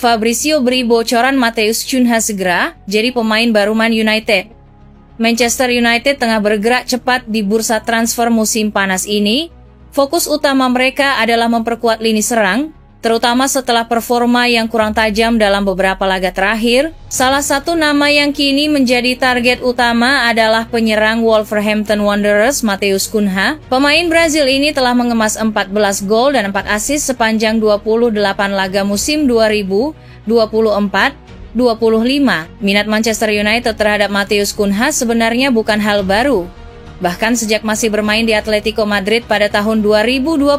Fabrizio beri bocoran Matheus Cunha segera jadi pemain baru Man United. Manchester United tengah bergerak cepat di bursa transfer musim panas ini. Fokus utama mereka adalah memperkuat lini serang, terutama setelah performa yang kurang tajam dalam beberapa laga terakhir. Salah satu nama yang kini menjadi target utama adalah penyerang Wolverhampton Wanderers Matheus Cunha. Pemain Brazil ini telah mengemas 14 gol dan 4 assist sepanjang 28 laga musim 2024-25. Minat Manchester United terhadap Matheus Cunha sebenarnya bukan hal baru. Bahkan sejak masih bermain di Atletico Madrid pada tahun 2022,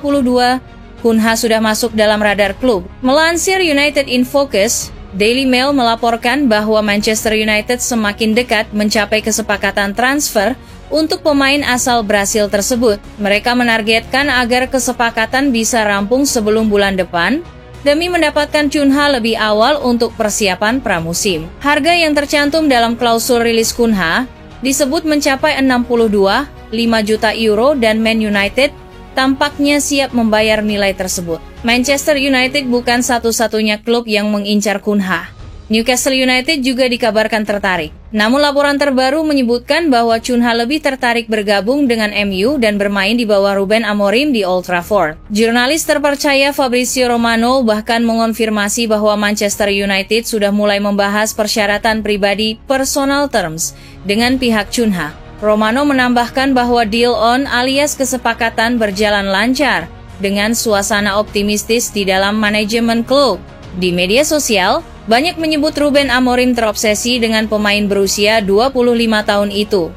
Cunha sudah masuk dalam radar klub. Melansir United in Focus, Daily Mail melaporkan bahwa Manchester United semakin dekat mencapai kesepakatan transfer untuk pemain asal Brasil tersebut. Mereka menargetkan agar kesepakatan bisa rampung sebelum bulan depan, demi mendapatkan Cunha lebih awal untuk persiapan pramusim. Harga yang tercantum dalam klausul rilis Cunha disebut mencapai 62,5 juta euro dan Man United tampaknya siap membayar nilai tersebut. Manchester United bukan satu-satunya klub yang mengincar Cunha. Newcastle United juga dikabarkan tertarik. Namun laporan terbaru menyebutkan bahwa Cunha lebih tertarik bergabung dengan MU dan bermain di bawah Ruben Amorim di Old Trafford. Jurnalis terpercaya Fabrizio Romano bahkan mengonfirmasi bahwa Manchester United sudah mulai membahas persyaratan pribadi personal terms dengan pihak Cunha. Romano menambahkan bahwa deal on alias kesepakatan berjalan lancar dengan suasana optimistis di dalam manajemen klub. Di media sosial, banyak menyebut Ruben Amorim terobsesi dengan pemain berusia 25 tahun itu.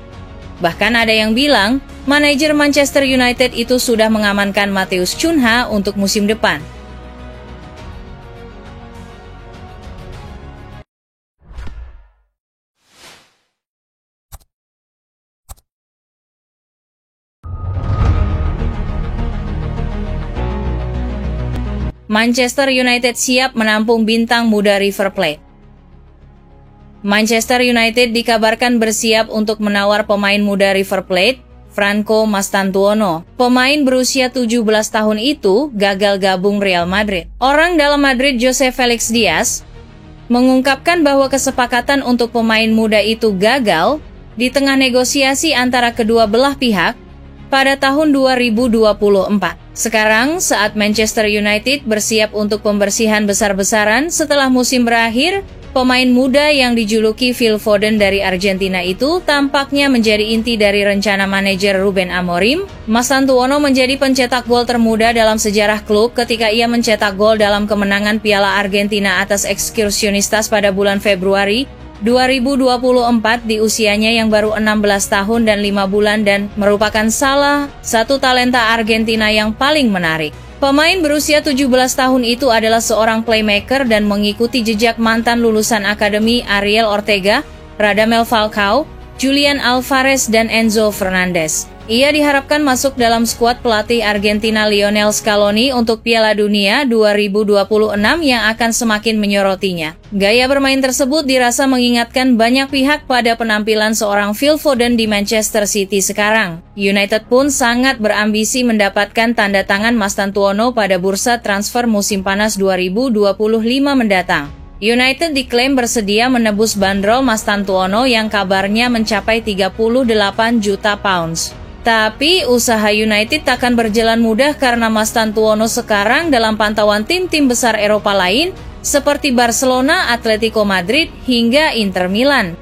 Bahkan ada yang bilang, manajer Manchester United itu sudah mengamankan Matheus Cunha untuk musim depan. Manchester United siap menampung bintang muda River Plate. Manchester United dikabarkan bersiap untuk menawar pemain muda River Plate, Franco Mastantuono. Pemain berusia 17 tahun itu gagal gabung Real Madrid. Orang dalam Madrid Jose Felix Diaz mengungkapkan bahwa kesepakatan untuk pemain muda itu gagal di tengah negosiasi antara kedua belah pihak pada tahun 2024. Sekarang, saat Manchester United bersiap untuk pembersihan besar-besaran setelah musim berakhir, pemain muda yang dijuluki Phil Foden dari Argentina itu tampaknya menjadi inti dari rencana manajer Ruben Amorim. Mastantuono menjadi pencetak gol termuda dalam sejarah klub ketika ia mencetak gol dalam kemenangan Piala Argentina atas Excursionistas pada bulan Februari 2024 di usianya yang baru 16 tahun dan 5 bulan dan merupakan salah satu talenta Argentina yang paling menarik. Pemain berusia 17 tahun itu adalah seorang playmaker dan mengikuti jejak mantan lulusan akademi Ariel Ortega, Radamel Falcao, Julian Alvarez dan Enzo Fernandez. Ia diharapkan masuk dalam skuad pelatih Argentina Lionel Scaloni untuk Piala Dunia 2026 yang akan semakin menyorotinya. Gaya bermain tersebut dirasa mengingatkan banyak pihak pada penampilan seorang Phil Foden di Manchester City sekarang. United pun sangat berambisi mendapatkan tanda tangan Mastantuono pada bursa transfer musim panas 2025 mendatang. United diklaim bersedia menebus bandrol Mastantuono yang kabarnya mencapai 38 juta pounds. Tapi usaha United takkan berjalan mudah karena Mastantuono sekarang dalam pantauan tim-tim besar Eropa lain seperti Barcelona, Atletico Madrid, hingga Inter Milan.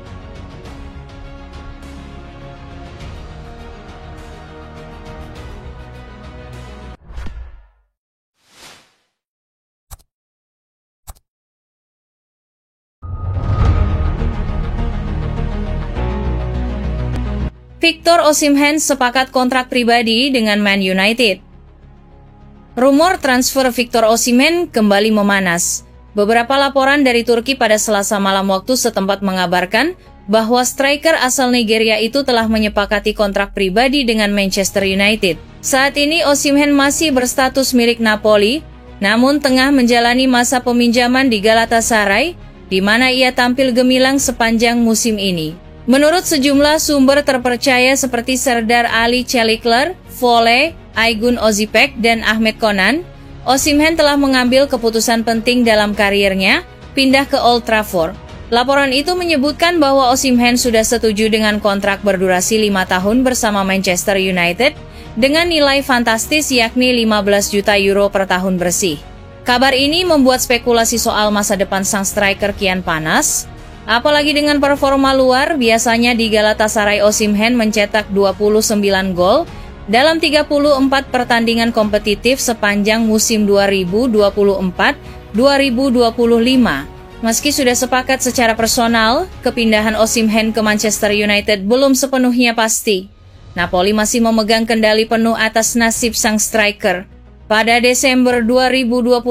Victor Osimhen sepakat kontrak pribadi dengan Man United. Rumor transfer Victor Osimhen kembali memanas. Beberapa laporan dari Turki pada Selasa malam waktu setempat mengabarkan bahwa striker asal Nigeria itu telah menyepakati kontrak pribadi dengan Manchester United. Saat ini Osimhen masih berstatus milik Napoli, namun tengah menjalani masa peminjaman di Galatasaray, di mana ia tampil gemilang sepanjang musim ini. Menurut sejumlah sumber terpercaya seperti Serdar Ali Çelikler, Vole, Aygun Ozipek, dan Ahmet Konan, Osimhen telah mengambil keputusan penting dalam karirnya, pindah ke Old Trafford. Laporan itu menyebutkan bahwa Osimhen sudah setuju dengan kontrak berdurasi 5 tahun bersama Manchester United dengan nilai fantastis yakni 15 juta euro per tahun bersih. Kabar ini membuat spekulasi soal masa depan sang striker kian panas. Apalagi dengan performa luar, biasanya di Galatasaray Osimhen mencetak 29 gol dalam 34 pertandingan kompetitif sepanjang musim 2024-2025. Meski sudah sepakat secara personal, kepindahan Osimhen ke Manchester United belum sepenuhnya pasti. Napoli masih memegang kendali penuh atas nasib sang striker. Pada Desember 2023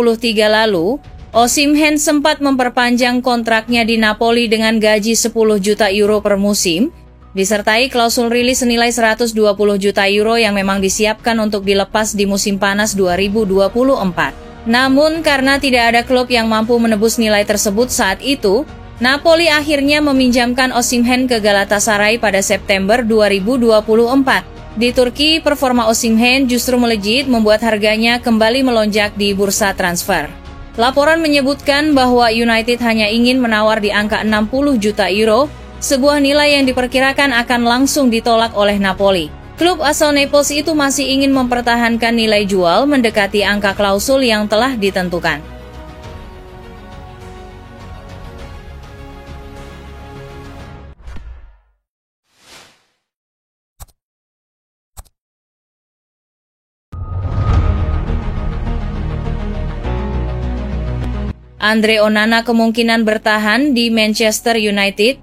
lalu, Osimhen sempat memperpanjang kontraknya di Napoli dengan gaji 10 juta euro per musim, disertai klausul rilis senilai 120 juta euro yang memang disiapkan untuk dilepas di musim panas 2024. Namun karena tidak ada klub yang mampu menebus nilai tersebut saat itu, Napoli akhirnya meminjamkan Osimhen ke Galatasaray pada September 2024. Di Turki, performa Osimhen justru melejit membuat harganya kembali melonjak di bursa transfer. Laporan menyebutkan bahwa United hanya ingin menawar di angka 60 juta euro, sebuah nilai yang diperkirakan akan langsung ditolak oleh Napoli. Klub asal Naples itu masih ingin mempertahankan nilai jual mendekati angka klausul yang telah ditentukan. Andre Onana kemungkinan bertahan di Manchester United.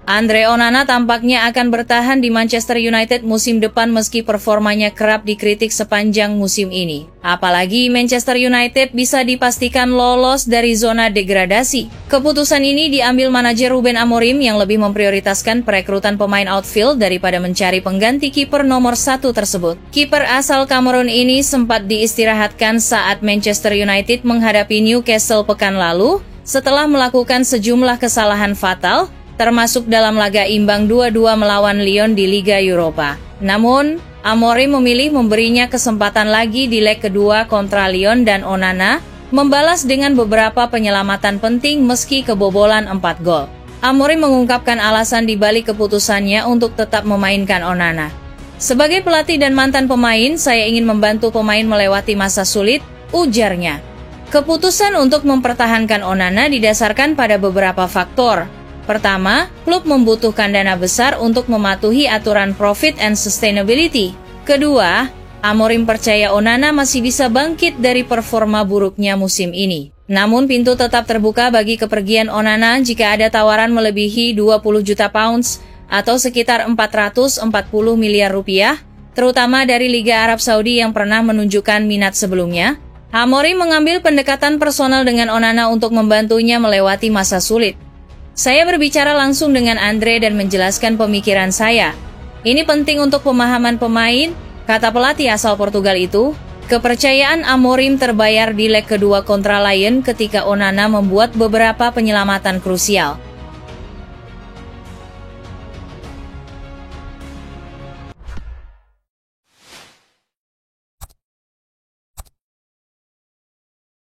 Andre Onana tampaknya akan bertahan di Manchester United musim depan meski performanya kerap dikritik sepanjang musim ini. Apalagi Manchester United bisa dipastikan lolos dari zona degradasi. Keputusan ini diambil manajer Ruben Amorim yang lebih memprioritaskan perekrutan pemain outfield daripada mencari pengganti kiper nomor 1 tersebut. Kiper asal Kamerun ini sempat diistirahatkan saat Manchester United menghadapi Newcastle pekan lalu setelah melakukan sejumlah kesalahan fatal, termasuk dalam laga imbang 2-2 melawan Lyon di Liga Eropa. Namun, Amorim memilih memberinya kesempatan lagi di leg kedua kontra Lyon dan Onana membalas dengan beberapa penyelamatan penting meski kebobolan 4 gol. Amorim mengungkapkan alasan di balik keputusannya untuk tetap memainkan Onana. Sebagai pelatih dan mantan pemain, saya ingin membantu pemain melewati masa sulit, ujarnya. Keputusan untuk mempertahankan Onana didasarkan pada beberapa faktor. Pertama, klub membutuhkan dana besar untuk mematuhi aturan profit and sustainability. Kedua, Amorim percaya Onana masih bisa bangkit dari performa buruknya musim ini. Namun pintu tetap terbuka bagi kepergian Onana jika ada tawaran melebihi 20 juta pounds atau sekitar 440 miliar rupiah, terutama dari Liga Arab Saudi yang pernah menunjukkan minat sebelumnya. Amorim mengambil pendekatan personal dengan Onana untuk membantunya melewati masa sulit. Saya berbicara langsung dengan Andre dan menjelaskan pemikiran saya. Ini penting untuk pemahaman pemain, kata pelatih asal Portugal itu. Kepercayaan Amorim terbayar di leg kedua kontra Lyon ketika Onana membuat beberapa penyelamatan krusial.